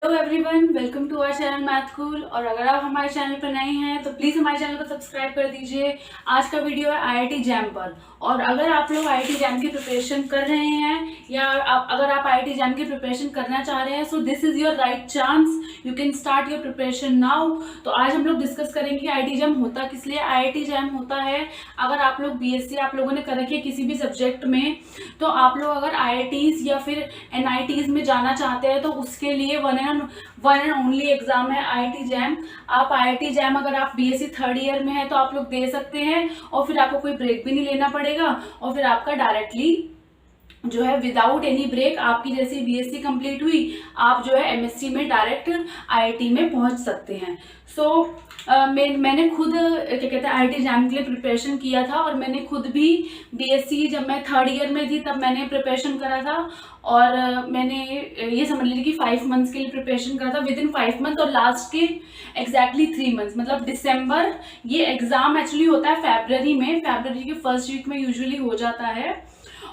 Hello everyone, welcome to our channel math cool. और अगर आप हमारे चैनल पर नए हैं तो प्लीज़ हमारे चैनल को सब्सक्राइब कर दीजिए। आज का वीडियो है आईआईटी जैम पर। और अगर आप लोग आईआईटी जैम की प्रिपरेशन कर रहे हैं या अगर आप आईआईटी जैम की प्रिपरेशन करना चाह रहे हैं, so this is your right chance, you can start your preparation now. तो आज हम लोग डिस्कस करेंगे कि आईआईटी जैम होता किस लिए। आईआईटी जैम होता है, अगर आप लोग बीएससी आप लोगों ने कर रखी है किसी भी सब्जेक्ट में, तो आप लोग अगर आईआईटीज़ या फिर एनआईटीज़ में जाना चाहते हैं तो उसके लिए वन एंड ओनली एग्जाम है आईआईटी जैम। आप आईआईटी जैम अगर आप बीएससी थर्ड ईयर में है तो आप लोग दे सकते हैं, और फिर आपको कोई ब्रेक भी नहीं लेना पड़ेगा, और फिर आपका डायरेक्टली जो है विदाउट एनी ब्रेक आपकी जैसी बीएससी कंप्लीट हुई, आप जो है एमएससी में डायरेक्ट आईआईटी में पहुंच सकते हैं। मैंने खुद क्या कहते हैं आईआईटी जैम के लिए प्रिपरेशन किया था, और मैंने खुद भी बीएससी जब मैं थर्ड ईयर में थी तब मैंने प्रिपरेशन करा था। और मैंने ये समझ लीजिए कि 5 मंथ्स के लिए प्रिपरेशन करा था, विद इन 5 मंथ, और लास्ट के एग्जैक्टली 3 मंथ्स मतलब दिसंबर। ये एग्जाम एक्चुअली होता है फरवरी के फर्स्ट वीक में यूजुअली हो जाता है,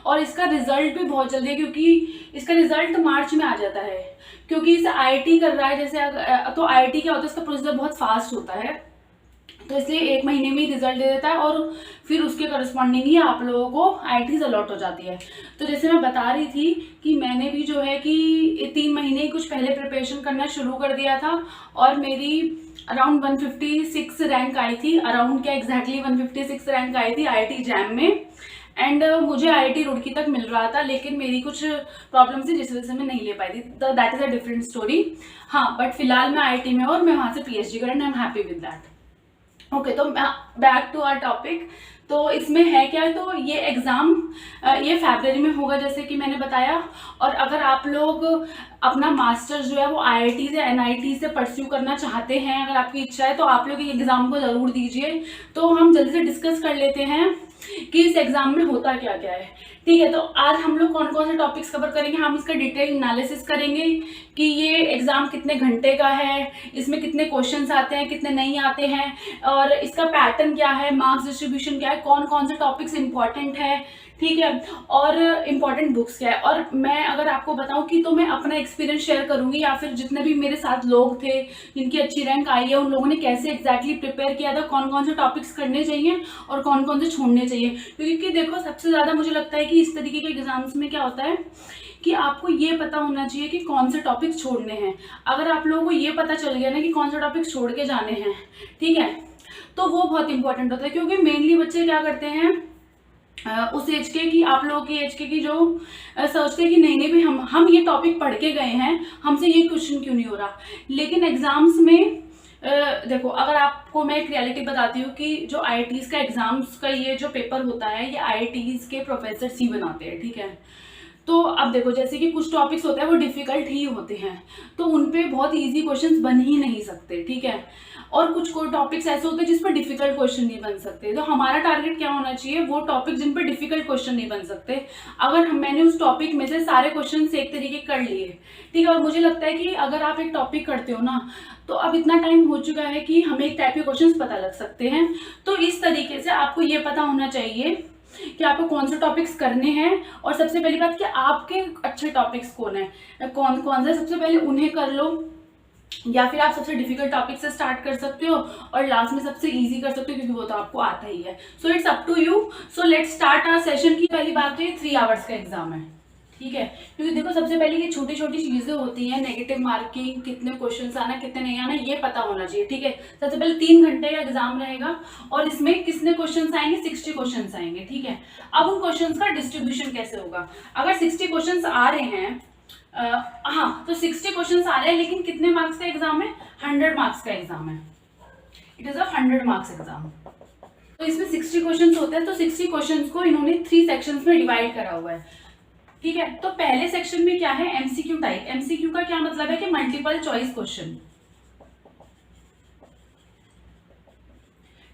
और इसका रिजल्ट भी बहुत जल्दी है क्योंकि इसका रिजल्ट मार्च में आ जाता है, क्योंकि इसे आईआईटी कर रहा है जैसे। तो आईआईटी क्या होता है, इसका प्रोसीजर बहुत फास्ट होता है, तो इसलिए 1 महीने में ही रिजल्ट दे देता है, और फिर उसके करस्पॉन्डिंग ही आप लोगों को आईआईटीज अलॉट हो जाती है। तो जैसे मैं बता रही थी कि मैंने भी जो है कि 3 महीने कुछ पहले प्रिपरेशन करना शुरू कर दिया था, और मेरी अराउंड 156 रैंक आई थी, अराउंड क्या एग्जैक्टली 156 रैंक आई थी आईआईटी जैम में। एंड मुझे आईआईटी रुड़की तक मिल रहा था, लेकिन मेरी कुछ प्रॉब्लम थी जिस वजह से मैं नहीं ले पाई थी, तो that is a different story. हाँ, बट फिलहाल मैं आईआईटी में और मैं वहाँ से पीएचडी कर, and I am happy with that. Okay, तो बैक टू आवर टॉपिक। तो इसमें है क्या, तो ये एग्ज़ाम ये फरवरी में होगा जैसे कि मैंने बताया। और अगर आप लोग अपना मास्टर्स जो है वो आईआईटी से एनआईटी से परस्यू करना चाहते हैं, अगर आपकी इच्छा है, तो आप लोग एग्ज़ाम को ज़रूर दीजिए। तो हम जल्दी से डिस्कस कर लेते हैं कि इस एग्जाम में होता क्या क्या है। ठीक है, तो आज हम लोग कौन कौन से टॉपिक्स कवर करेंगे, हम इसका डिटेल एनालिसिस करेंगे कि ये एग्जाम कितने घंटे का है, इसमें कितने क्वेश्चंस आते हैं, कितने नहीं आते हैं, और इसका पैटर्न क्या है, मार्क्स डिस्ट्रीब्यूशन क्या है, कौन कौन से टॉपिक्स इंपॉर्टेंट है, ठीक है, और इम्पॉर्टेंट बुक्स क्या है। और मैं अगर आपको बताऊं कि तो मैं अपना एक्सपीरियंस शेयर करूंगी, या फिर जितने भी मेरे साथ लोग थे जिनकी अच्छी रैंक आई है उन लोगों ने कैसे एग्जैक्टली प्रिपेयर किया था, कौन कौन से टॉपिक्स करने चाहिए और कौन कौन से छोड़ने चाहिए। क्योंकि देखो, सबसे ज़्यादा मुझे लगता है कि इस तरीके के एग्जाम्स में क्या होता है कि आपको ये पता होना चाहिए कि कौन से टॉपिक्स छोड़ने हैं। अगर आप लोगों को ये पता चल गया ना कि कौन से टॉपिक्स छोड़ के जाने हैं, ठीक है, तो वो बहुत इंपॉर्टेंट होता है। क्योंकि मेनली बच्चे क्या करते हैं उस एज के कि आप लोगों की एज के कि जो सोचते हैं कि नहीं भी हम ये टॉपिक पढ़ के गए हैं, हमसे ये क्वेश्चन क्यों नहीं हो रहा। लेकिन एग्जाम्स में देखो, अगर आपको मैं एक रियलिटी बताती हूँ कि जो आईआईटीज का एग्जाम्स का ये जो पेपर होता है, ये आईआईटीज के प्रोफेसर ही बनाते हैं, ठीक है। तो अब देखो, जैसे कि कुछ टॉपिक्स होते हैं वो डिफिकल्ट ही होते हैं, तो उन पे बहुत इजी क्वेश्चंस बन ही नहीं सकते, ठीक है। और कुछ टॉपिक्स ऐसे होते हैं जिस पर डिफिकल्ट क्वेश्चन नहीं बन सकते। तो हमारा टारगेट क्या होना चाहिए, वो टॉपिक जिन पर डिफिकल्ट क्वेश्चन नहीं बन सकते। अगर मैंने उस टॉपिक में से सारे क्वेश्चन एक तरीके कर लिए, ठीक है, और मुझे लगता है कि अगर आप एक टॉपिक करते हो ना, तो अब इतना टाइम हो चुका है कि हमें एक टाइप के क्वेश्चन पता लग सकते हैं। तो इस तरीके से आपको ये पता होना चाहिए कि आपको कौन से टॉपिक्स करने हैं, और सबसे पहली बात कि आपके अच्छे टॉपिक्स कौन है, कौन कौन से, सबसे पहले उन्हें कर लो, या फिर आप सबसे डिफिकल्ट टॉपिक से स्टार्ट कर सकते हो और लास्ट में सबसे इजी कर सकते हो, क्योंकि वो तो आपको आता ही है। So it's up to you. So let's start our session की पहली बात तो ये 3 आवर्स का एग्जाम है, ठीक है। क्योंकि देखो, सबसे पहले ये छोटी छोटी चीजें होती हैं, नेगेटिव मार्किंग, कितने क्वेश्चंस आना कितने नहीं आना, ये पता होना चाहिए, ठीक है। सबसे पहले 3 घंटे का एग्जाम रहेगा, और इसमें कितने क्वेश्चंस आएंगे, 60 क्वेश्चंस आएंगे, ठीक है। अब उन क्वेश्चंस का डिस्ट्रीब्यूशन कैसे होगा, अगर 60 क्वेश्चंस आ रहे हैं, हाँ, तो 60 क्वेश्चंस आ रहे हैं, लेकिन कितने मार्क्स का एग्जाम है, 100 मार्क्स का एग्जाम है। It is a 100 marks exam. तो इसमें 60 क्वेश्चंस होते हैं, तो 60 क्वेश्चंस को इन्होंने 3 सेक्शंस में डिवाइड करा हुआ है, ठीक है। तो पहले सेक्शन में क्या है, एमसीक्यू टाइप। एमसीक्यू का क्या मतलब है कि मल्टीपल चॉइस क्वेश्चन,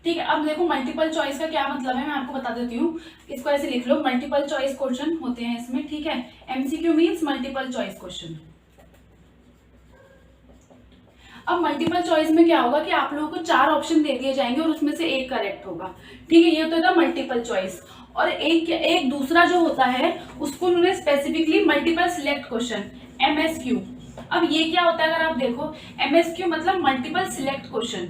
ठीक है। अब देखो, मल्टीपल चॉइस का क्या मतलब है, मैं आपको बता देती हूँ। इसको ऐसे लिख लो, मल्टीपल चॉइस क्वेश्चन होते हैं इसमें, ठीक है। MCQ means multiple choice question. अब मल्टीपल चॉइस में क्या होगा कि आप लोगों को 4 ऑप्शन दे दिए जाएंगे और उसमें से एक करेक्ट होगा, ठीक है। ये तो था मल्टीपल चॉइस। और एक दूसरा जो होता है उसको उन्होंने specifically multiple select question, MSQ, अब ये क्या होता है, अगर आप देखो MSQ मतलब मल्टीपल सिलेक्ट क्वेश्चन।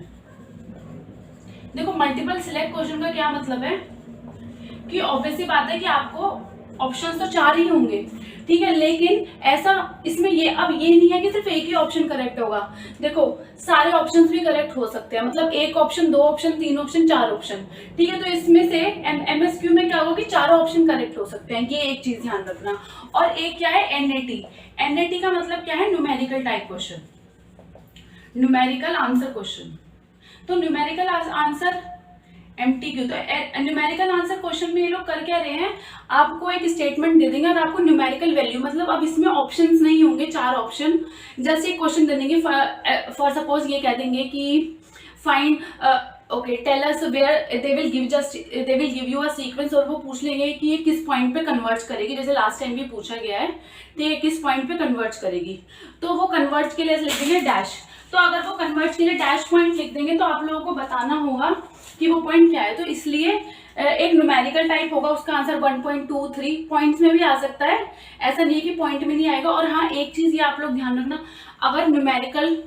देखो मल्टीपल सिलेक्ट क्वेश्चन का क्या मतलब है कि ऑब्वियसली बात है कि आपको ऑप्शंस तो 4 ही होंगे, ठीक है, लेकिन ऐसा इसमें ये अब ये नहीं है कि सिर्फ एक ही ऑप्शन करेक्ट होगा। देखो सारे ऑप्शंस भी करेक्ट हो सकते हैं, मतलब एक ऑप्शन, 2 ऑप्शन, 3 ऑप्शन, 4 ऑप्शन, ठीक है। तो इसमें से MSQ में क्या होगा कि चारों ऑप्शन करेक्ट हो सकते हैं, ये एक चीज ध्यान रखना। और एक क्या है NAT का मतलब क्या है, numerical type question, numerical answer question. तो न्यूमेरिकल आंसर MTQ, तो न्यूमेरिकल आंसर क्वेश्चन में ये लोग कर क्या रहे हैं, आपको एक स्टेटमेंट दे देंगे और आपको न्यूमेरिकल वैल्यू, मतलब अब इसमें ऑप्शंस नहीं होंगे, 4 ऑप्शन। जैसे एक क्वेश्चन दे देंगे, फॉर सपोज ये कह देंगे कि find okay tell us where, they will give you a sequence, और वो पूछ लेंगे कि ये किस पॉइंट पे कन्वर्ज करेगी, जैसे लास्ट टाइम भी पूछा गया है, तो ये किस पॉइंट पे कन्वर्ज करेगी। तो वो कन्वर्ज के लिए लिख देंगे डैश। तो अगर वो कन्वर्ज के लिए डैश पॉइंट लिख देंगे तो आप लोगों को बताना होगा कि वो पॉइंट क्या है। तो इसलिए एक न्यूमेरिकल टाइप होगा, उसका आंसर 1.23 पॉइंट्स में भी आ सकता है, ऐसा नहीं है कि पॉइंट में नहीं आएगा। और हाँ एक चीज ये आप लोग ध्यान रखना, अगर न्यूमेरिकल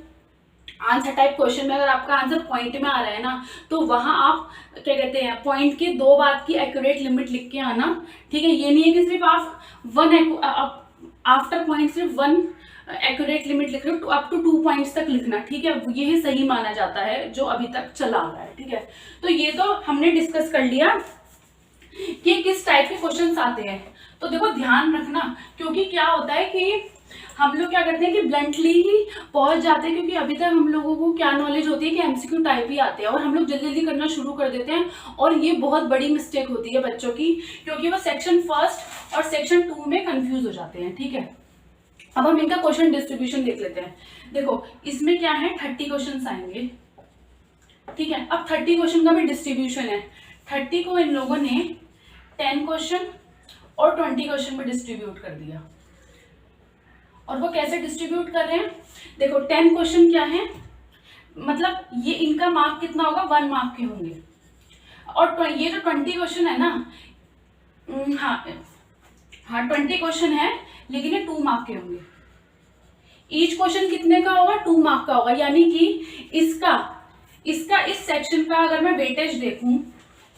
आंसर टाइप क्वेश्चन में अगर आपका आंसर पॉइंट में आ रहा है ना, तो वहां आप क्या कहते हैं, पॉइंट के 2 बात की एक्यूरेट लिमिट लिख के आना, ठीक है। ये नहीं है कि सिर्फ आप आफ्टर पॉइंट सिर्फ 1 एक्यूरेट लिमिट लिख रहे हो, अप टू 2 पॉइंट्स तक लिखना, ठीक है। यही सही माना जाता है जो अभी तक चला आ रहा है, ठीक है। तो ये तो हमने डिस्कस कर लिया कि किस टाइप के क्वेश्चंस आते हैं। तो देखो ध्यान रखना, क्योंकि क्या होता है कि हम लोग क्या करते हैं कि ब्लंटली ही पहुंच जाते हैं, क्योंकि अभी तक हम लोगों को क्या नॉलेज होती है कि MCQ टाइप ही आते हैं, और हम लोग जल्दी जल्दी करना शुरू कर देते हैं, और ये बहुत बड़ी मिस्टेक होती है बच्चों की, क्योंकि वो सेक्शन 1 और सेक्शन 2 में कंफ्यूज हो जाते हैं, ठीक है। अब हम इनका क्वेश्चन डिस्ट्रीब्यूशन देख लेते हैं। देखो इसमें क्या है, 30 क्वेश्चन आएंगे, ठीक है। अब 30 क्वेश्चन का भी डिस्ट्रीब्यूशन है, 30 को इन लोगों ने 10 क्वेश्चन और 20 क्वेश्चन में डिस्ट्रीब्यूट कर दिया। और वो कैसे डिस्ट्रीब्यूट कर रहे हैं, देखो 10 क्वेश्चन क्या है, मतलब ये इनका मार्क कितना होगा, 1 मार्क के होंगे। और ये जो 20 क्वेश्चन है ना, हाँ 20 क्वेश्चन है, लेकिन ये 2 मार्क के होंगे। ईच क्वेश्चन कितने का होगा, 2 मार्क का होगा, यानी कि इसका इस सेक्शन का अगर मैं वेटेज देखूं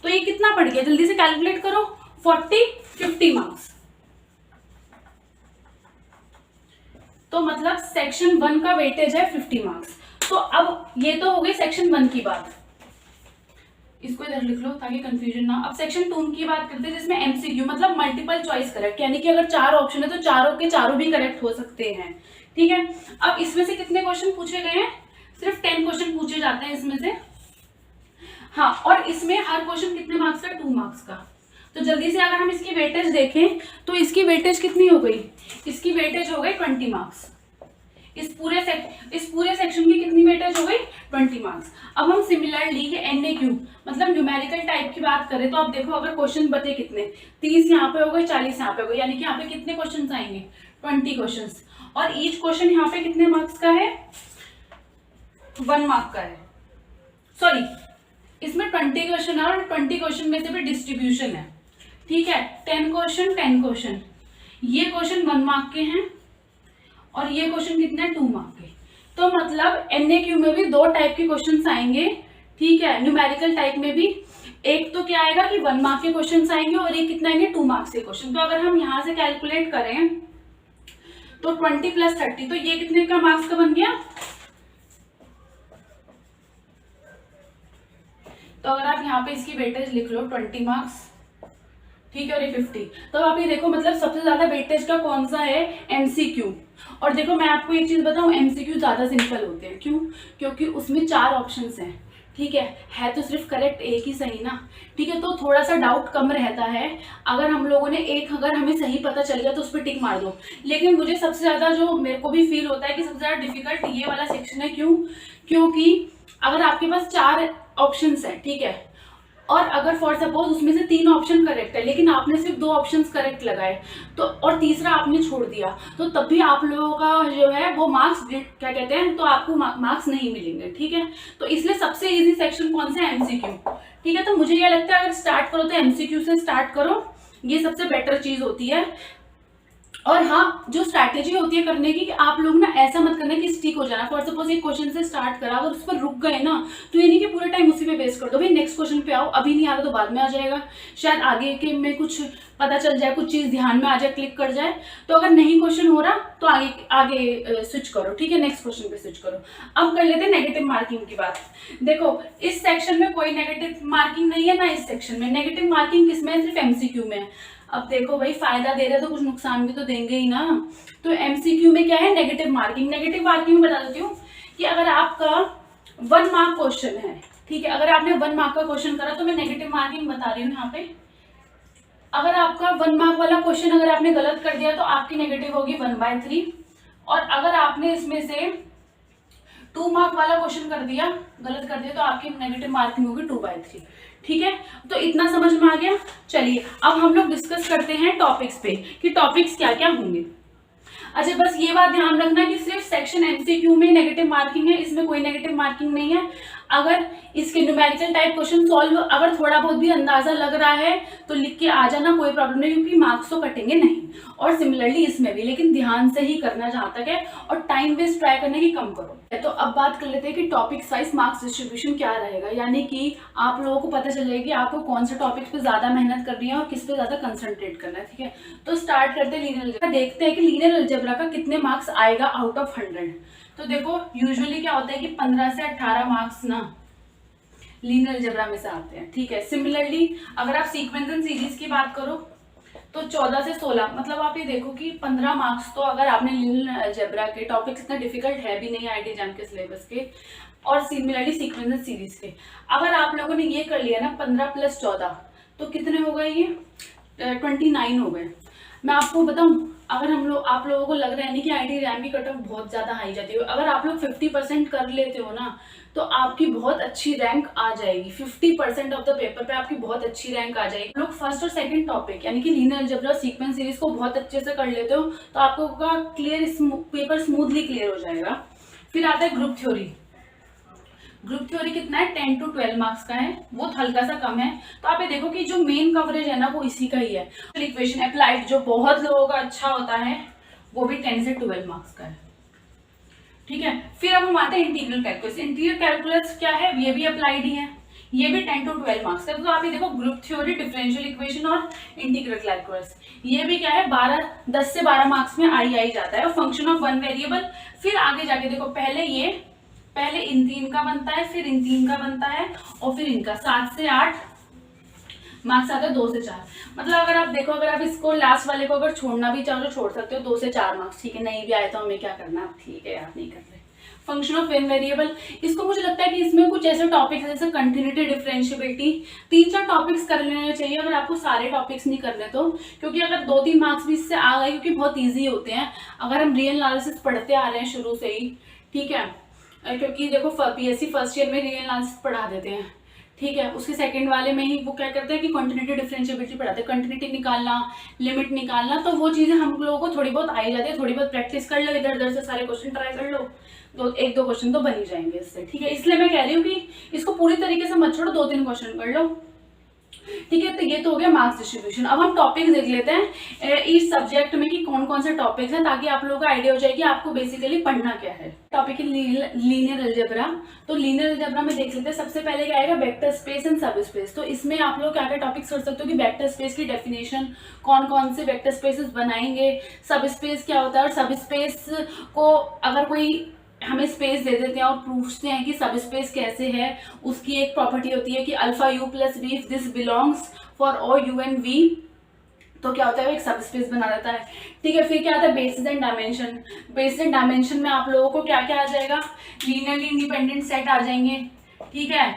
तो ये कितना पड़ गया, जल्दी से कैलकुलेट करो, 50 मार्क्स। तो मतलब सेक्शन 1 का वेटेज है 50 मार्क्स। तो अब ये तो हो गई सेक्शन 1 की बात, इसको इधर लिख लो ताकि कंफ्यूजन ना। अब सेक्शन 2 की बात करते हैं, जिसमें MCQ मतलब मल्टीपल चॉइस करेक्ट, यानी कि अगर 4 ऑप्शन है तो चारों के चारों भी करेक्ट हो सकते हैं, ठीक है। अब इसमें से कितने क्वेश्चन पूछे गए हैं, सिर्फ 10 क्वेश्चन पूछे जाते हैं इसमें से, हाँ। और इसमें हर क्वेश्चन कितने मार्क्स का, 2 मार्क्स का। तो जल्दी से अगर हम इसकी वेटेज देखें तो इसकी वेटेज कितनी हो गई, इसकी वेटेज हो गई 20 मार्क्स। इस पूरे सेक्शन की कितनी वेटेज हो गई, 20 मार्क्स। अब हम सिमिलरली ये NAQ मतलब न्यूमेरिकल टाइप की बात करें तो आप देखो, अगर क्वेश्चन बचे कितने, 30 यहाँ पे हो गए, 40 यहाँ पे हो गए, यानी कि यहाँ पे कितने क्वेश्चन आएंगे, 20 क्वेश्चन। और ईच क्वेश्चन यहाँ पे कितने मार्क्स का है, 1 मार्क का है। सॉरी, इसमें 20 क्वेश्चन है और 20 क्वेश्चन में से भी डिस्ट्रीब्यूशन है, ठीक है। 10 क्वेश्चन, ये क्वेश्चन 1 मार्क के हैं और ये क्वेश्चन कितने हैं, 2 मार्क के। तो मतलब NAQ में भी 2 टाइप के क्वेश्चन आएंगे, ठीक है। न्यूमेरिकल टाइप में भी एक तो क्या आएगा कि 1 मार्क के क्वेश्चन आएंगे और एक कितना आएंगे, 2 मार्क्स के क्वेश्चन। तो अगर हम यहाँ से कैलकुलेट करें तो 20 + 30, तो ये कितने का मार्क्स का बन गया। तो अगर आप यहाँ पे इसकी वेटेज लिख लो 20 मार्क्स, ठीक है, और ये 50। तो आप ये देखो मतलब सबसे ज्यादा वेटेज का कौन सा है, MCQ। और देखो मैं आपको एक चीज बताऊं, MCQ ज्यादा सिंपल होते हैं, क्यों, क्योंकि उसमें 4 ऑप्शंस हैं, ठीक है तो सिर्फ करेक्ट एक ही सही ना, ठीक है। तो थोड़ा सा डाउट कम रहता है, अगर हम लोगों ने अगर हमें सही पता चल गया तो उस पर टिक मार दो। लेकिन मुझे सबसे ज्यादा जो मेरे को भी फील होता है कि सबसे ज्यादा डिफिकल्ट ये वाला सेक्शन है, क्यों, क्योंकि अगर आपके पास 4 ऑप्शंस है, ठीक है, और अगर फॉर सपोज उसमें से 3 ऑप्शन करेक्ट है, लेकिन आपने सिर्फ 2 ऑप्शंस करेक्ट लगाए तो, और तीसरा आपने छोड़ दिया, तो तब भी आप लोगों का जो है वो मार्क्स क्या कहते हैं, तो आपको मार्क्स नहीं मिलेंगे, ठीक है। तो इसलिए सबसे इजी सेक्शन कौन सा है, MCQ, ठीक है। तो मुझे ये लगता है अगर स्टार्ट करो तो MCQ से स्टार्ट करो, ये सबसे बेटर चीज होती है। और हाँ, जो स्ट्रैटेजी होती है करने की, कि आप लोग ना ऐसा मत करना कि स्टिक हो जाना। फॉर सपोज एक क्वेश्चन से स्टार्ट करा, अगर उस पर रुक गए ना, तो ये नहीं कि पूरा टाइम उसी पे वेस्ट कर दो। भाई नेक्स्ट क्वेश्चन पे आओ, अभी नहीं आ रहा तो बाद में आ जाएगा, शायद आगे के में कुछ पता चल जाए, कुछ चीज ध्यान में आ जाए, क्लिक कर जाए। तो अगर नहीं क्वेश्चन हो रहा तो आगे आगे स्विच करो, ठीक है, नेक्स्ट क्वेश्चन पे स्विच करो। अब कर लेते हैं नेगेटिव मार्किंग की बात। देखो इस सेक्शन में कोई नेगेटिव मार्किंग नहीं है ना, इस सेक्शन में नेगेटिव मार्किंग किसमें है, सिर्फ एमसीक्यू में है। अब देखो भाई, फायदा दे रहे तो कुछ नुकसान भी तो देंगे ही ना। तो एमसीक्यू में क्या है, नेगेटिव मार्किंग। नेगेटिव मार्किंग में बता देती हूँ कि अगर आपका 1 मार्क क्वेश्चन है, ठीक है, अगर आपने 1 मार्क का क्वेश्चन करा, तो मैं नेगेटिव मार्किंग बता रही हूँ यहाँ पे। अगर आपका 1 मार्क वाला क्वेश्चन अगर आपने गलत कर दिया तो आपकी नेगेटिव होगी 1/3। और अगर आपने इसमें से 2 मार्क वाला क्वेश्चन कर दिया, गलत कर दिया, तो आपकी नेगेटिव मार्किंग होगी 2/3। ठीक है, तो इतना समझ में आ गया। चलिए अब हम लोग डिस्कस करते हैं टॉपिक्स पे, कि टॉपिक्स क्या क्या होंगे। अच्छा, बस ये बात ध्यान रखना कि सिर्फ सेक्शन एमसीक्यू में नेगेटिव मार्किंग है, इसमें कोई नेगेटिव मार्किंग नहीं है। अगर इसके न्यूमेरिकल टाइप क्वेश्चन सॉल्व अगर थोड़ा बहुत भी अंदाजा लग रहा है तो लिख के आ जाना, कोई प्रॉब्लम नहीं, क्योंकि मार्क्स तो कटेंगे नहीं। और सिमिलरली इसमें भी, लेकिन ध्यान से ही करना जहां तक है, और टाइम वेस्ट ट्राई करने की कम करो। तो अब बात कर लेते हैं कि टॉपिक वाइज मार्क्स डिस्ट्रीब्यूशन क्या रहेगा, यानी कि आप लोगों को पता चलेगा कि आपको कौन से टॉपिक पे ज्यादा मेहनत करनी है और किस पे ज्यादा कंसंट्रेट करना है। ठीक है, तो स्टार्ट करते हैं लीनियर अलजेब्रा। देखते हैं कि लीनियर अलजेब्रा का कितने मार्क्स आएगा आउट ऑफ 100। तो देखो यूजुअली क्या होता है कि 15 से 18 मार्क्स ना लीनियर अलजेब्रा में से आते हैं। ठीक है, सिमिलरली अगर आप सीक्वेंस एंड सीरीज की बात करो तो 14 से 16, मतलब आप ये देखो कि 15 मार्क्स तो अगर आपने लीनियर अलजेब्रा के टॉपिक्स इतना डिफिकल्ट है भी नहीं आईआईटी एग्जाम के सिलेबस के, और सिमिलरली सीक्वेंस एंड सीरीज के, अगर आप लोगों ने ये कर लिया ना 15 + 14 तो कितने हो गए, ये 29 हो गए। मैं आपको बताऊं, अगर आप लोगों को लग रहा है नहीं कि आईआईटी एग्जाम की कट ऑफ बहुत ज्यादा हाई जाती है, अगर आप लोग 50% कर लेते हो ना तो आपकी बहुत अच्छी रैंक आ जाएगी। 50% ऑफ द पेपर पे आपकी बहुत अच्छी रैंक आ जाएगी। लोग फर्स्ट और सेकंड टॉपिक यानी कि लीनियर अलजेब्रा सीक्वेंस सीरीज को बहुत अच्छे से कर लेते हो तो आपको क्लियर पेपर स्मूथली क्लियर हो जाएगा। फिर आता है ग्रुप थ्योरी। ग्रुप थ्योरी कितना है, 10 to 12 मार्क्स का है, वो हल्का सा कम है। तो आप ये देखो कि जो मेन कवरेज है ना वो इसी का ही है। इक्वेशन अप्लाइड जो बहुत लोगों का अच्छा होता है वो भी 10 से 12 मार्क्स का है। ठीक है, फिर अब हम आते हैं इंटीग्रल कैलकुलस। इंटीग्रल कैलकुलस क्या है, ये भी अप्लाइड ही है, ये भी 10 to 12 मार्क्स का। तो आप ये देखो ग्रुप थ्योरी, डिफरेंशियल इक्वेशन और इंटीग्रल कैलकुलस, ये भी क्या है 10 से 12 मार्क्स में आ ही जाता है। फंक्शन ऑफ वन वेरिएबल, फिर आगे जाके देखो पहले इन 3 का बनता है, फिर इन 3 का बनता है, और फिर इनका 7 से 8 मार्क्स आता है, 2 से 4। मतलब अगर आप देखो, अगर आप इसको लास्ट वाले को अगर छोड़ना भी चाहो तो छोड़ सकते हो, 2 से 4 मार्क्स। ठीक है, नहीं भी आए तो हमें क्या करना, ठीक है आप नहीं कर रहे। फंक्शन ऑफ वन वेरिएबल, इसको मुझे लगता है कि इसमें कुछ ऐसे टॉपिक्स जैसे कंटिन्यूटी, डिफरेंशिएबिलिटी, 3-4 टॉपिक्स कर लेने चाहिए अगर आपको सारे टॉपिक्स नहीं करने तो, क्योंकि अगर 2-3 मार्क्स भी इससे आ गए, क्योंकि बहुत ईजी होते हैं अगर हम रियल एनालिसिस पढ़ते आ रहे हैं शुरू से ही। ठीक है, क्योंकि देखो पीएससी फर्स्ट ईयर में रियल एनालिसिस पढ़ा देते हैं। ठीक है, उसके सेकंड वाले में ही वो क्या करते हैं कि कंटिन्यूटी, डिफरेंशिएबिलिटी पढ़ाते हैं, कंटिन्यूटी निकालना, लिमिट निकालना, तो वो चीजें हम लोगों को थोड़ी बहुत आई जाती है। थोड़ी बहुत प्रैक्टिस कर लो, इधर उधर से सारे क्वेश्चन ट्राई कर लो, तो 1-2 क्वेश्चन तो बन ही जाएंगे इससे। ठीक है, इसलिए मैं कह रही हूँ कि इसको पूरी तरीके से मत छोड़ो, 2-3 क्वेश्चन कर लो। ठीक है, तो ये तो हो गया मार्क्स डिस्ट्रीब्यूशन। अब हम टॉपिक्स देख लेते हैं इस सब्जेक्ट में कि कौन कौन से टॉपिक्स हैं, ताकि आप लोगों को आइडिया हो जाए कि आपको बेसिकली पढ़ना क्या है। टॉपिक है लीनियर अलजेब्रा। तो लीनियर अलजेब्रा में देख लेते हैं, सबसे पहले क्या आएगा, वेक्टर स्पेस एंड सब स्पेस। तो इसमें आप लोग क्या क्या टॉपिक्स कर सकते हो कि वेक्टर स्पेस की डेफिनेशन, कौन कौन से वेक्टर स्पेसेस बनाएंगे, सब स्पेस क्या होता है, और सब स्पेस को अगर कोई हमें स्पेस दे देते हैं और पूछते हैं कि सब स्पेस कैसे है, उसकी एक प्रॉपर्टी होती है कि alpha u plus v if this belongs for all u and v, तो क्या होता है वो एक सब स्पेस बना देता है। ठीक है, फिर क्या आता है basis and dimension. Basis and dimension में आप लोगों को क्या क्या आ जाएगा, लीनियरली इंडिपेंडेंट सेट आ जाएंगे। ठीक है,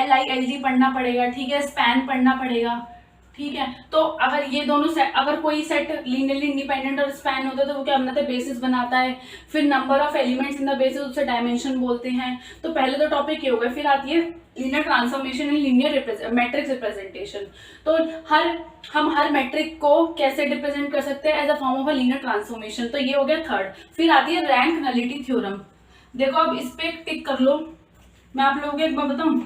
LILD पढ़ना पड़ेगा। ठीक है, स्पैन पढ़ना पड़ेगा। ठीक है, तो अगर ये दोनों सेट, अगर कोई सेट लीनियरली इंडिपेंडेंट और स्पैन होता है तो वो क्या बनाता है, बेसिस बनाता है। फिर number of elements in the basis, उसे डायमेंशन बोलते हैं। तो पहले तो टॉपिक ये हो गया। फिर आती है linear transformation and linear matrix representation. तो हम हर मैट्रिक को कैसे रिप्रेजेंट कर सकते हैं, as a form of a linear transformation. तो ये हो गया थर्ड। फिर आती है रैंक नलिटी थ्योरम। देखो अब इस पे टिक कर लो। मैं आप लोगों को एक बार बताऊं,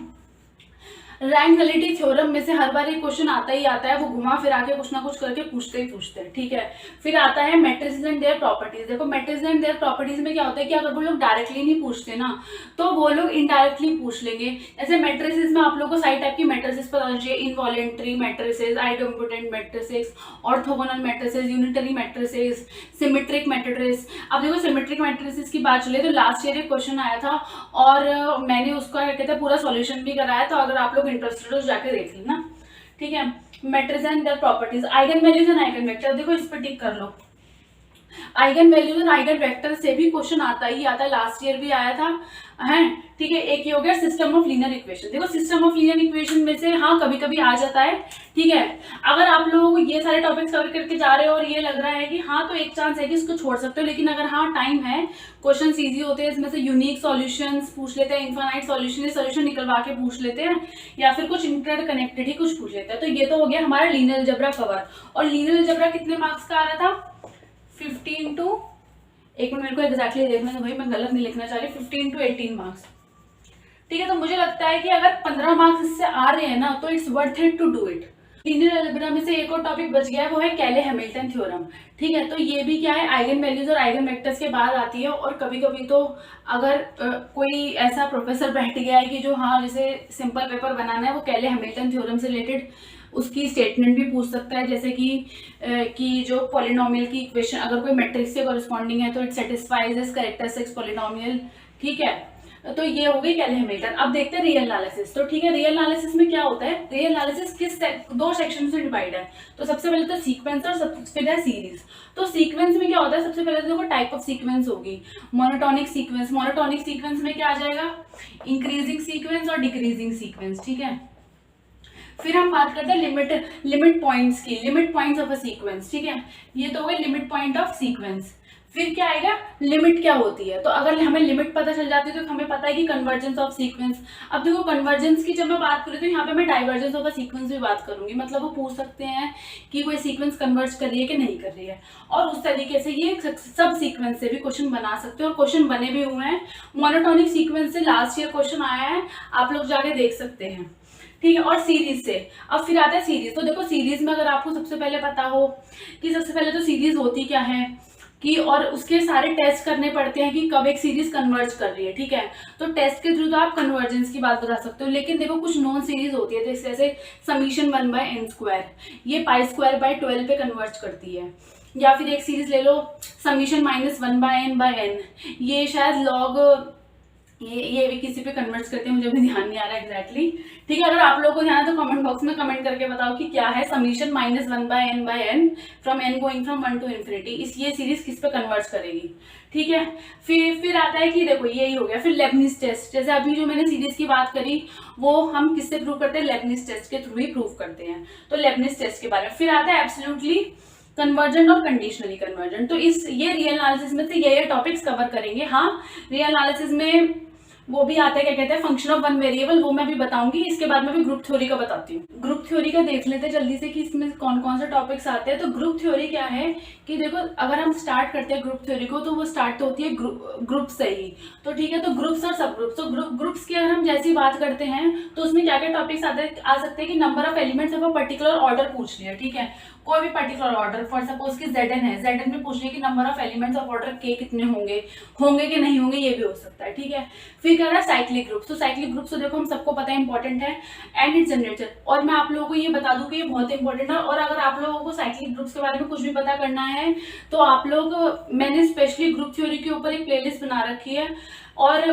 रैंक नलिटी थ्योरम में से हर बार एक क्वेश्चन आता ही आता है, वो घुमा फिरा के कुछ ना कुछ करके पूछते ही पूछते हैं, ठीक है। फिर आता है मैट्रिसेस एंड देयर प्रॉपर्टीज। देखो मैट्रिसेस एंड देयर प्रॉपर्टीज में क्या होता है कि अगर वो लोग डायरेक्टली नहीं पूछते ना, तो वो लोग इनडायरेक्टली पूछ लेंगे। जैसे मैट्रिसेस में आप लोगों को सारी टाइप की मैट्रिसेस पता होनी चाहिए, involuntary matrices, idempotent matrices, orthogonal matrices, unitary matrices, symmetric matrices. अब देखो सिमेट्रिक मैट्रिसेस की बात चले तो लास्ट ईयर एक क्वेश्चन आया था और मैंने उसका क्या कहते हैं पूरा सॉल्यूशन भी कराया, तो अगर आप लोग इंटरेस्टेड हो जाके देख लेना, ठीक है। Matrices and their properties, eigen values and eigen vector, देखो इस पर टिक कर लो। आइगन वैल्यूज और आइगन वेक्टर से भी क्वेश्चन आता ही आता है, लास्ट ईयर भी आया था, है, ठीक है। एक ये हो गया सिस्टम ऑफ लीनियर इक्वेशन। देखो सिस्टम ऑफ लीनियर इक्वेशन में से हाँ कभी कभी आ जाता है, ठीक है। अगर आप लोग ये सारे टॉपिक्स कवर करके जा रहे हो और ये लग रहा है कि हाँ तो एक चांस है कि इसको छोड़ सकते हो, लेकिन अगर हाँ टाइम है, क्वेश्चन इजी होते हैं, इसमें से यूनिक सॉल्यूशंस पूछ लेते हैं, इनफाइनाइट सॉल्यूशन निकलवा के पूछ लेते हैं, या फिर कुछ इंटरकनेक्टेड ही कुछ पूछ लेते हैं। तो ये तो हो गया हमारा लीनियर अलजेब्रा कवर। और लीनियर अलजेब्रा कितने मार्क्स का आ रहा था? 15 टू, एक मिनट मेरे को एग्जैक्टली देखना है भाई, मैं गलत नहीं लिखना चाह रही, 15 टू 18 मार्क्स, ठीक है। तो मुझे लगता है कि अगर 15 मार्क्स इससे आ रहे हैं ना तो it's worth it to do it. Linear algebra में से एक और टॉपिक बच गया है, वो है कैले हैमिल्टन थ्योरम, ठीक है। तो ये भी क्या है, आइगन वैल्यूज और आइगन वेक्टर्स के बाद आती है। और कभी कभी तो अगर कोई ऐसा प्रोफेसर बैठ गया है कि जो हाँ जैसे सिंपल पेपर बनाना है, वो कैले हैमिल्टन थ्योरम से रिलेटेड उसकी स्टेटमेंट भी पूछ सकता है, जैसे कि जो पॉलिनोमियल की इक्वेशन अगर कोई मैट्रिक्स के कॉरेस्पॉन्डिंग है तो it satisfies this characteristics polynomial, ठीक है। तो ये हो गई कैले हैमिल्टन। अब देखते हैं रियल एनालिसिस। तो ठीक है, रियल एनालिसिस में क्या होता है, रियल एनालिसिस किस दो सेक्शन से डिवाइड है। तो सबसे पहले तो सीक्वेंस और फिर है सीरीज। तो सीक्वेंस में क्या होता है, सबसे पहले तो देखो टाइप ऑफ सीक्वेंस होगी, मोनोटोनिक सीक्वेंस। मोनोटोनिक सीक्वेंस में क्या आ जाएगा, इंक्रीजिंग सीक्वेंस और डिक्रीजिंग सीक्वेंस, ठीक है। फिर हम बात करते हैं लिमिट पॉइंट्स की, limit points of a sequence, ठीक है। ये तो हो गए लिमिट पॉइंट ऑफ सीक्वेंस। फिर क्या आएगा, लिमिट क्या होती है। तो अगर हमें लिमिट पता चल जाती है तो हमें पता है कि कन्वर्जेंस ऑफ सीक्वेंस। अब देखो कन्वर्जेंस की जब मैं बात करूँ तो यहाँ पे मैं डाइवर्जेंस ऑफ अ सीक्वेंस भी बात करूंगी, मतलब वो पूछ सकते हैं कि कोई सीक्वेंस कन्वर्ज कर रही है कि नहीं कर रही है, और उस तरीके से ये सब सीक्वेंस से भी क्वेश्चन बना सकते हैं, और क्वेश्चन बने भी हुए हैं। मोनोटोनिक सीक्वेंस से लास्ट ईयर क्वेश्चन आया है, आप लोग जाके देख सकते हैं, ठीक है। और सीरीज से अब फिर आता है सीरीज। तो देखो सीरीज में अगर आपको सबसे पहले पता हो कि सबसे पहले तो सीरीज होती क्या है कि, और उसके सारे टेस्ट करने पड़ते हैं कि कब एक सीरीज कन्वर्ज कर रही है, ठीक है। तो टेस्ट के थ्रू तो आप कन्वर्जेंस की बात बता सकते हो, लेकिन देखो कुछ नॉन सीरीज होती है, जैसे समीशन 1/n², ये π² पे कन्वर्ज करती है। या फिर एक सीरीज ले लो समीशन -1/n/n, ये शायद लॉग, ये भी किसी पे कन्वर्ट करते हैं, मुझे भी ध्यान नहीं आ रहा एग्जैक्टली, ठीक है। अगर आप लोगों को ध्यान है तो कमेंट बॉक्स में कमेंट करके बताओ कि क्या है summation -1/n/n from n going from 1 to infinity, इस ये सीरीज किस पे कन्वर्ट करेगी, ठीक है। फिर आता है कि देखो यही हो गया। फिर लेबनिज टेस्ट, जैसे अभी जो मैंने सीरीज की बात करी वो हम किससे प्रूव करते हैं, लेबनिज टेस्ट के थ्रू ही प्रूव करते हैं। तो लेबनिज टेस्ट के बारे में। फिर आता है एब्सोल्युटली कन्वर्जेंट और कंडीशनली कन्वर्जेंट। तो इस ये रियल एनालिसिस में से ये टॉपिक्स कवर करेंगे। हाँ रियल एनालिसिस में वो भी आता है, क्या कहते हैं, फंक्शन ऑफ वन वेरिएबल, वो मैं भी बताऊंगी। इसके बाद मैं भी ग्रुप थ्योरी का बताती हूँ। ग्रुप थ्योरी का देख लेते हैं जल्दी से कि इसमें कौन कौन से टॉपिक्स आते हैं। तो ग्रुप थ्योरी क्या है कि देखो अगर हम स्टार्ट करते हैं ग्रुप थ्योरी को तो वो स्टार्ट तो होती है ग्रुप से ही, तो ठीक है। तो ग्रुप्स और सब ग्रुप्स, तो ग्रुप्स की अगर हम जैसी बात करते हैं तो उसमें क्या क्या टॉपिक्स आ सकते हैं कि number of elements of a particular order पूछ लिया, ठीक है। कोई भी पर्टिकुलर ऑर्डर, फॉर सपोज कि Zn है, Zn में पूछ लिया कि number of elements of order k कितने होंगे कि नहीं होंगे, ये भी हो सकता है, ठीक है। फिर क्या रहा है साइक्लिक ग्रुप्स। तो साइक्लिक ग्रुप्स तो देखो हम सबको पता है इंपॉर्टेंट है, एंड इट्स जनरेटर। और मैं आप लोगों को ये बता दूं कि ये बहुत इंपॉर्टेंट है। और अगर आप लोगों को साइक्लिक ग्रुप्स के बारे में कुछ भी पता करना है तो आप लोग, मैंने स्पेशली ग्रुप थ्योरी के ऊपर एक प्लेलिस्ट बना रखी है, और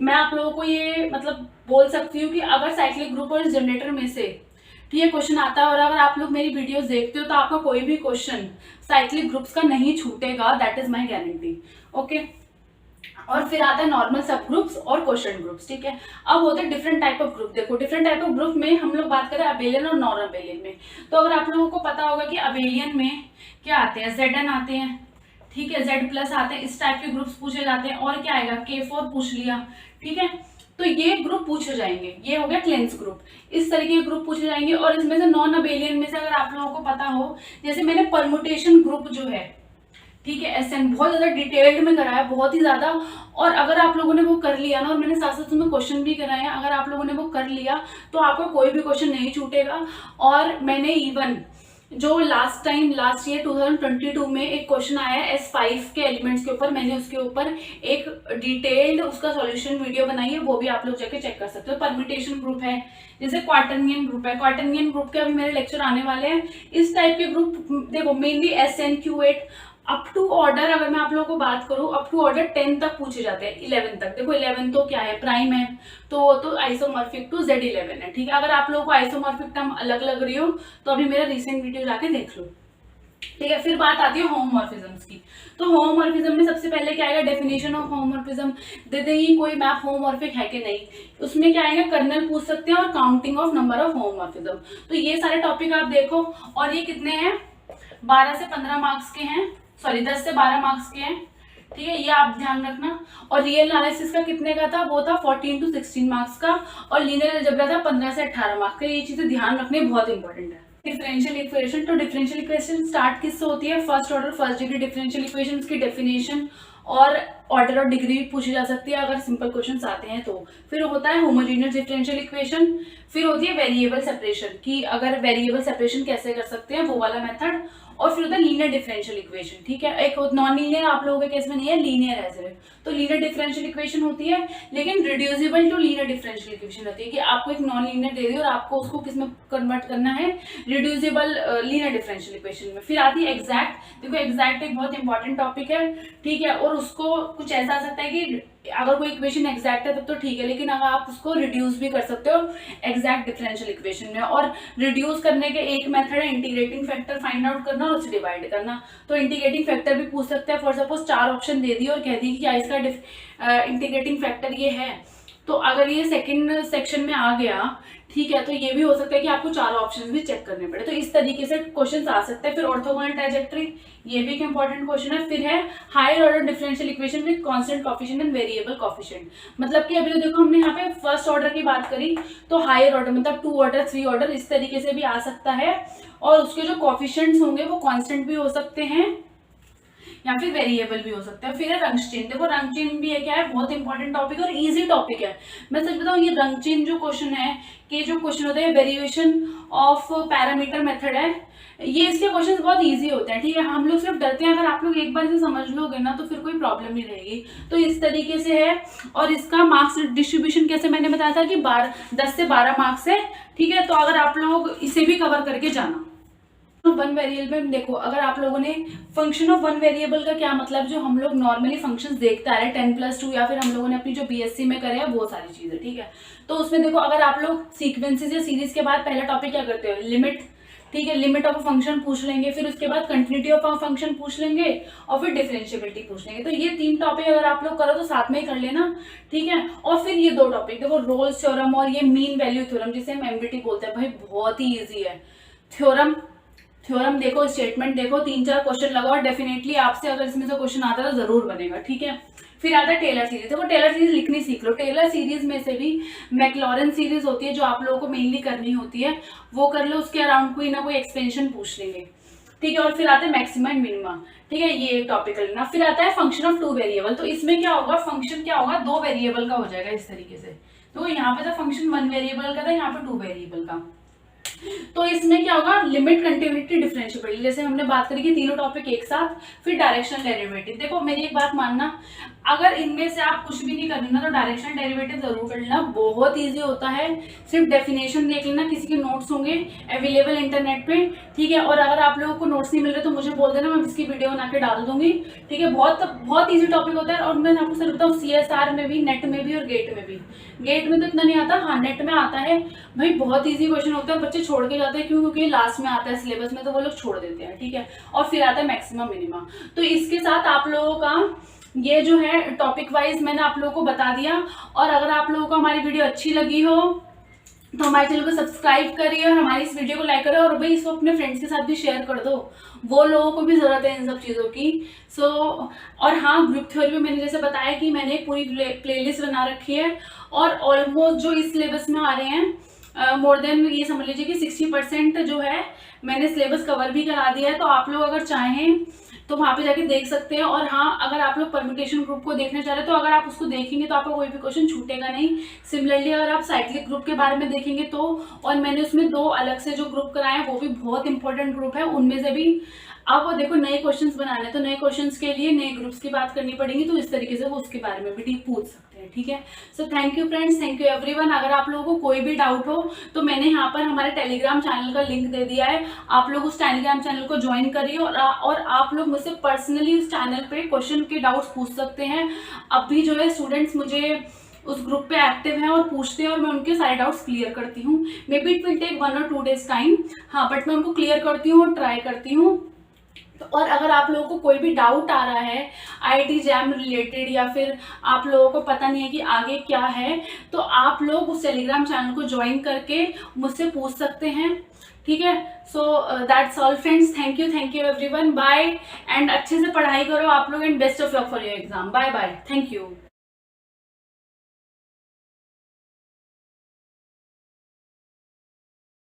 मैं आप लोगों को ये मतलब बोल सकती हूँ कि अगर साइक्लिक ग्रुप और जनरेटर में से ठीक है क्वेश्चन आता है, और अगर आप लोग मेरी वीडियोस देखते हो तो आपका कोई भी क्वेश्चन साइक्लिक ग्रुप्स का नहीं छूटेगा, that is my guarantee, okay. और फिर आता है नॉर्मल सब ग्रुप्स और क्वेश्चन ग्रुप्स, ठीक है। अब होते हैं डिफरेंट टाइप ऑफ ग्रुप। देखो डिफरेंट टाइप ऑफ ग्रुप में हम लोग बात करें अबेलियन और नॉन अबेलियन में। तो अगर आप लोगों को पता होगा कि अबेलियन में क्या आते हैं, Zn आते हैं, ठीक है, Z+ आते हैं, इस टाइप के ग्रुप्स पूछे जाते हैं। और क्या आएगा, K4 पूछ लिया, ठीक है। तो ये ग्रुप पूछे जाएंगे, ये हो गया क्लेंस ग्रुप, इस तरीके के ग्रुप पूछे जाएंगे। और इसमें से नॉन अबेलियन में से अगर आप लोगों को पता हो, जैसे मैंने परमुटेशन ग्रुप जो है, ठीक है। एसएन बहुत ज़्यादा डिटेल्ड में कराया, बहुत ही ज़्यादा। और अगर आप लोगों ने वो कर लिया ना, और मैंने साथ साथ तुम्हें क्वेश्चन भी कराए हैं, अगर आप लोगों ने वो कर लिया तो आपको कोई भी क्वेश्चन नहीं छूटेगा। और मैंने इवन जो लास्ट ईयर 2022 में एक क्वेश्चन आया है S5 के एलिमेंट्स के ऊपर, मैंने उसके ऊपर एक डिटेल्ड उसका सॉल्यूशन वीडियो बनाई है, वो भी आप लोग जाके चेक कर सकते हो। परम्यूटेशन ग्रुप है, जैसे क्वार्टरनियन ग्रुप है, क्वार्टरनियन ग्रुप के अभी मेरे लेक्चर आने वाले हैं। इस टाइप के ग्रुप देखो mainly SN Q8 up to order, अगर मैं आप लोगों को बात करूं अप टू ऑर्डर 10 तक पूछे जाते हैं, 11 तक। देखो 11 तो क्या है, प्राइम है, तो आइसोमॉर्फिक टू Z11 है, ठीक है। अगर आप लोगों को आइसोमॉर्फिक टर्म अलग लग रही हो तो अभी मेरा रिसेंट वीडियो जाके देख लो, ठीक है। फिर बात आती है होमोमॉर्फिज्म्स की। तो होमोमॉर्फिज्म में सबसे पहले क्या आएगा, डेफिनेशन ऑफ होमोमॉर्फिज्म दे देंगी, कोई मैप होमोमॉर्फिक है कि नहीं। उसमें क्या आएगा, कर्नल पूछ सकते हैं और counting of number of homomorphism. तो ये सारे टॉपिक आप देखो, और ये कितने हैं, 12 से 15 मार्क्स के हैं, सॉरी 10 से 12 मार्क्स के हैं, ठीक है, ये आप ध्यान रखना। और रियल एनालिसिस का कितने का था, वो था 14 to 16 मार्क्स का, और लीनियर अलजेब्रा था 15 से 18 मार्क्स का। ये चीजें ध्यान रखनी बहुत इंपॉर्टेंट है। डिफरेंशियल इक्वेशन, तो डिफरेंशियल इक्वेशन स्टार्ट किससे होती है, first order first degree differential equation, उसकी डेफिनेशन और ऑर्डर और डिग्री भी पूछी जा सकती है अगर सिंपल क्वेश्चंस आते हैं तो। फिर होता है होमोजेनियस डिफरेंशियल इक्वेशन, फिर होती है वेरिएबल सेपरेशन, कि अगर वेरिएबल सेपरेशन कैसे कर सकते हैं, वो वाला मेथड। और फिर होता है लीनियर डिफरेंशियल इक्वेशन, ठीक है। एक नॉन लीनियर आप लोगों के केस में नहीं है, लीनियर है सिर्फ। तो लीनियर डिफरेंशियल इक्वेशन होती है, लेकिन reducible to linear differential equation होती है, कि आपको एक नॉन लीनियर दे दी और आपको उसको किस में कन्वर्ट करना है, रिड्यूसिबल लीनियर डिफरेंशियल इक्वेशन में। फिर आती है एग्जैक्ट। देखो एग्जैक्ट एक बहुत इंपॉर्टेंट टॉपिक है, ठीक है। और उसको कुछ ऐसा आ सकता है कि अगर कोई इक्वेशन एग्जैक्ट है तब तो ठीक है, लेकिन अगर आप उसको रिड्यूस भी कर सकते हो एग्जैक्ट डिफरेंशियल इक्वेशन में। और रिड्यूस करने के एक मेथड है इंटीग्रेटिंग फैक्टर फाइंड आउट करना और उसे डिवाइड करना। तो इंटीग्रेटिंग फैक्टर भी पूछ सकते हैं। फॉर सपोज 4 ऑप्शन दे दी और कह दी कि क्या इसका इंटीग्रेटिंग फैक्टर ये है, तो अगर ये सेकंड सेक्शन में आ गया, ठीक है, तो ये भी हो सकता है कि आपको 4 ऑप्शंस भी चेक करने पड़े। तो इस तरीके से क्वेश्चंस आ सकते हैं। फिर ऑर्थोगोनल ट्राइजेक्टरी, ये भी एक इंपॉर्टेंट क्वेश्चन है। फिर है higher order differential equation with constant coefficient and variable coefficient. मतलब कि अभी तो देखो हमने यहाँ पे फर्स्ट ऑर्डर की बात करी, तो हायर ऑर्डर मतलब 2 ऑर्डर 3 ऑर्डर इस तरीके से भी आ सकता है। और उसके जो कोएफिशिएंट्स होंगे वो कांस्टेंट भी हो सकते हैं या फिर वेरिएबल भी हो सकता है। फिर है रंग चेन। देखो रंग चेन भी है क्या है, बहुत इंपॉर्टेंट टॉपिक और इजी टॉपिक है। मैं सच बताऊं, ये रंग चेन जो क्वेश्चन है, कि जो क्वेश्चन होता है वेरिएशन ऑफ पैरामीटर मेथड है, ये इसके क्वेश्चंस बहुत इजी होते हैं, ठीक है। हम लोग सिर्फ डरते हैं, अगर आप लोग एक बार इसे समझ लोगे ना तो फिर कोई प्रॉब्लम नहीं रहेगी। तो इस तरीके से है। और इसका मार्क्स डिस्ट्रीब्यूशन कैसे, मैंने बताया था कि 10 से 12 मार्क्स है, ठीक है। तो अगर आप लोग इसे भी कवर करके जाना। वन वेरिएबल में देखो, अगर आप लोगों ने फंक्शन ऑफ वन वेरिएबल का क्या मतलब, जो हम लोग नॉर्मली फंक्शंस देखते आ रहे हैं 10+2 या फिर हम लोगों ने अपनी जो बीएससी में करे हैं वो सारी चीजें, ठीक है। तो उसमें देखो, अगर आप लोग सीक्वेंसेस या सीरीज के बाद पहला टॉपिक क्या करते हो, लिमिट, ठीक है। लिमिट ऑफ अ फंक्शन पूछ लेंगे, फिर उसके बाद कंटिन्यूटी ऑफ अ फंक्शन पूछ लेंगे, और फिर डिफरेंशिएबिलिटी पूछ लेंगे। तो ये 3 टॉपिक अगर आप लोग करो तो साथ में ही कर लेना, ठीक है। और फिर ये 2 टॉपिक देखो, रोल्स थ्योरम और ये मीन वैल्यू थ्योरम, जिसे हम एमवीटी बोलते हैं, भाई बहुत ही ईजी है। थ्योरम देखो, स्टेटमेंट देखो, 3-4 क्वेश्चन लगाओ, डेफिनेटली आपसे अगर इसमें से क्वेश्चन आता है तो जरूर बनेगा, ठीक है। फिर आता है टेलर सीरीज। देखो टेलर सीरीज लिखनी सीख लो। टेलर सीरीज में से भी मैक्लॉरेन सीरीज होती है जो आप लोगों को मेनली करनी होती है, वो कर लो। उसके अराउंड कोई ना कोई एक्सपेंशन पूछ लेंगे, ठीक है। और फिर आता है मैक्सिमा एंड मिनिमा, ठीक है, ये एक टॉपिक कर लेना। फिर आता है फंक्शन ऑफ 2 वेरिएबल। तो इसमें क्या होगा, फंक्शन क्या होगा, 2 वेरिएबल का हो जाएगा इस तरीके से। तो यहाँ पे था फंक्शन 1 वेरिएबल का था, यहाँ पे 2 वेरिएबल का। तो इसमें क्या होगा, लिमिट, कंटिन्यूटी, डिफरेंशिएबिलिटी, जैसे हमने बात करी कि तीनों टॉपिक एक साथ। फिर डायरेक्शनल डेरिवेटिव। देखो मेरी एक बात मानना, अगर इनमें से आप कुछ भी नहीं कर लेना तो डायरेक्शनल डेरिवेटिव जरूर कर लेना, बहुत इजी होता है। सिर्फ डेफिनेशन देख लेना, किसी के नोट्स होंगे अवेलेबल इंटरनेट पे, ठीक है। और अगर आप लोगों को नोट्स नहीं मिल रहे तो मुझे बोल देना, मैं इसकी वीडियो बना के डाल दूंगी, ठीक है। बहुत ईजी टॉपिक होता है। और मैं आपको सर बताऊँ, CSR में भी, नेट में भी और गेट में भी। गेट में तो इतना नहीं आता, हाँ नेट में आता है भाई, बहुत ईजी क्वेश्चन होता है। बच्चे छोड़ के जाते हैं, क्यों, क्योंकि लास्ट में आता है सिलेबस में, तो वो लोग छोड़ देते हैं, ठीक है। और फिर आता है मैक्सिमम मिनिमम। तो इसके साथ आप लोगों का ये जो है टॉपिक वाइज मैंने आप लोगों को बता दिया। और अगर आप लोगों को हमारी वीडियो अच्छी लगी हो तो हमारे चैनल को सब्सक्राइब करिए और हमारी इस वीडियो को लाइक करें, और भाई इसको अपने फ्रेंड्स के साथ भी शेयर कर दो, वो लोगों को भी जरूरत है इन सब चीज़ों की। और हाँ, ग्रुप थ्योरी में मैंने जैसे बताया कि मैंने एक पूरी प्लेलिस्ट बना रखी है, और ऑलमोस्ट जो इस सिलेबस में आ रहे हैं मोर देन ये समझ लीजिए कि 60% जो है मैंने सिलेबस कवर भी करा दिया है। तो आप लोग अगर चाहें तो वहाँ पे जाके देख सकते हैं। और हाँ, अगर आप लोग परम्यूटेशन ग्रुप को देखना चाह रहे हैं तो अगर आप उसको देखेंगे तो आपका कोई भी क्वेश्चन छूटेगा नहीं। सिमिलरली अगर आप साइक्लिक ग्रुप के बारे में देखेंगे तो, और मैंने उसमें 2 अलग से जो ग्रुप कराए हैं वो भी बहुत इंपॉर्टेंट ग्रुप है, उनमें से भी अब देखो नए क्वेश्चंस बनाने हैं तो नए क्वेश्चंस के लिए नए ग्रुप्स की बात करनी पड़ेगी, तो इस तरीके से वो उसके बारे में भी पूछ सकते हैं। ठीक है, so thank you friends, thank you everyone. अगर आप लोगों को कोई भी डाउट हो तो मैंने यहाँ पर हमारे टेलीग्राम चैनल का लिंक दे दिया है, आप लोग उस टेलीग्राम चैनल को ज्वाइन करिए और आप लोग मुझसे पर्सनली उस चैनल पे क्वेश्चन के डाउट्स पूछ सकते हैं। अब भी जो है स्टूडेंट्स मुझे उस ग्रुप पे एक्टिव हैं और पूछते हैं और मैं उनके सारे डाउट्स क्लियर करती हूँ। Maybe it will take 1 or 2 days time, हाँ, बट मैं उनको क्लियर करती हूँ और ट्राई करती हूँ। तो और अगर आप लोगों को कोई भी डाउट आ रहा है आईआईटी जैम रिलेटेड, या फिर आप लोगों को पता नहीं है कि आगे क्या है, तो आप लोग उस टेलीग्राम चैनल को ज्वाइन करके मुझसे पूछ सकते हैं। ठीक है, so that's all friends, thank you everyone, bye. And अच्छे से पढ़ाई करो आप लोग, and best of luck for your exam. Bye bye, thank you.